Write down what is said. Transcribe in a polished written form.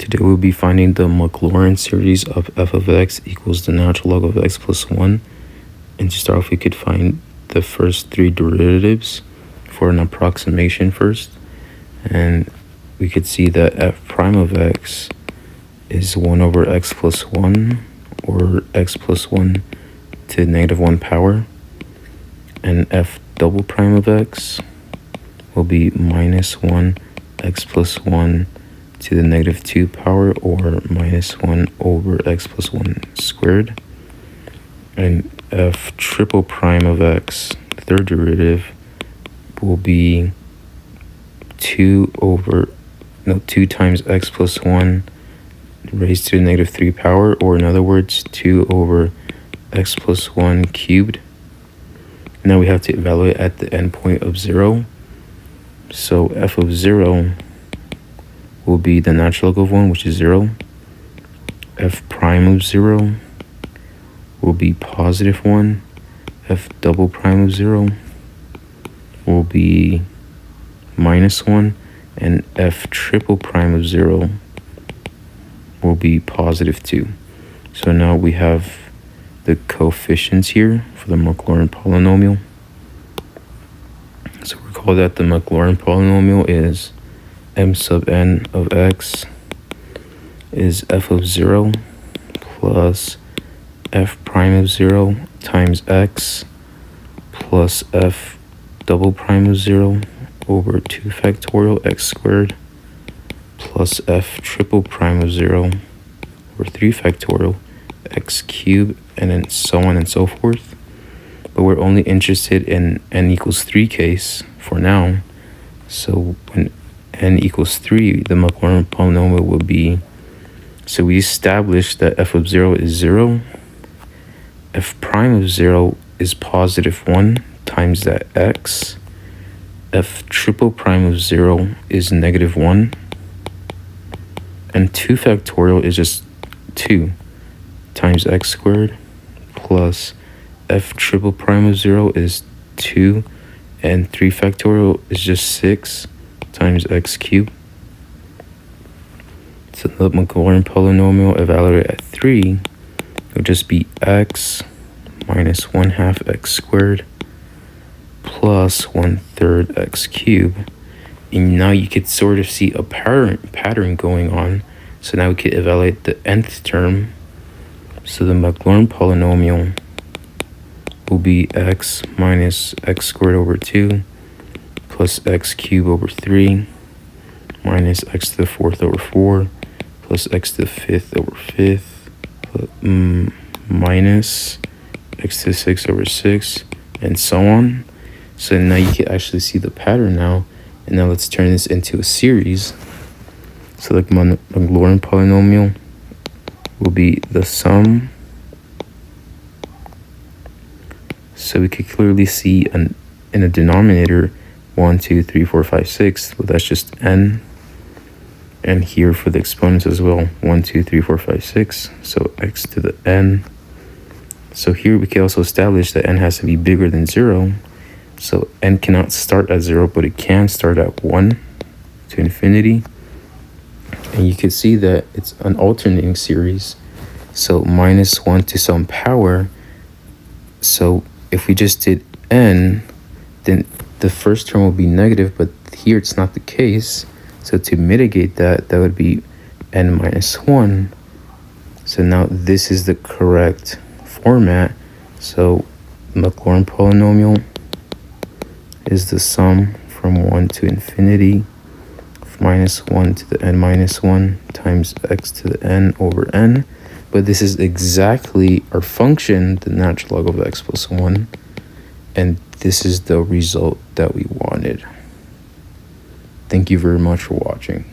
Today we'll be finding the Maclaurin series of f of x equals the natural log of x plus 1. And to start off, we could find the first three derivatives for an approximation first. And we could see that f prime of x is 1 over x plus 1, or x plus 1 to negative 1 power. And f double prime of x will be minus 1 x plus 1 to the negative 2 power, or minus 1 over x plus 1 squared. And f triple prime of x, the third derivative, will be 2 times x plus 1 raised to the negative 3 power, or in other words, 2 over x plus 1 cubed. Now we have to evaluate at the endpoint of 0. So f of 0 will be the natural log of 1, which is 0. F prime of 0 will be positive 1. F double prime of 0 will be minus 1. And f triple prime of 0 will be positive 2. So now we have the coefficients here for the Maclaurin polynomial. So recall that the Maclaurin polynomial is m sub n of x is f of 0 plus f prime of 0 times x plus f double prime of 0 over 2 factorial x squared plus f triple prime of 0 over 3 factorial x cubed, and then so on and so forth. But we're only interested in n equals 3 case for now. So when n equals 3, the Maclaurin polynomial will be, so we established that f of 0 is 0, f prime of 0 is positive 1 times that x, f triple prime of 0 is negative 1, and 2 factorial is just 2 times x squared, plus f triple prime of 0 is 2, and 3 factorial is just 6 times x cubed. So the Maclaurin polynomial evaluated at 3 would just be x minus 1/2 x squared plus 1/3 x cubed. And now you could sort of see a pattern going on. So now we could evaluate the nth term. So the Maclaurin polynomial will be x minus x squared over 2 plus x cubed over 3 minus x to the 4th over 4 plus x to the 5th over 5th minus x to the 6th over 6, and so on. So now you can actually see the pattern now. And now let's turn this into a series. So the Maclaurin polynomial will be the sum. So we could clearly see in the denominator 1, 2, 3, 4, 5, 6. Well, that's just n. And here for the exponents as well, 1, 2, 3, 4, 5, 6. So x to the n. So here we can also establish that n has to be bigger than 0. So n cannot start at 0, but it can start at 1 to infinity. And you can see that it's an alternating series. So minus 1 to some power. So if we just did n, then the first term will be negative, but here it's not the case. So to mitigate that, that would be n minus 1. So now this is the correct format. So Maclaurin polynomial is the sum from 1 to infinity of minus 1 to the n minus 1 times x to the n over n. But this is exactly our function, the natural log of x plus 1. And this is the result that we wanted. Thank you very much for watching.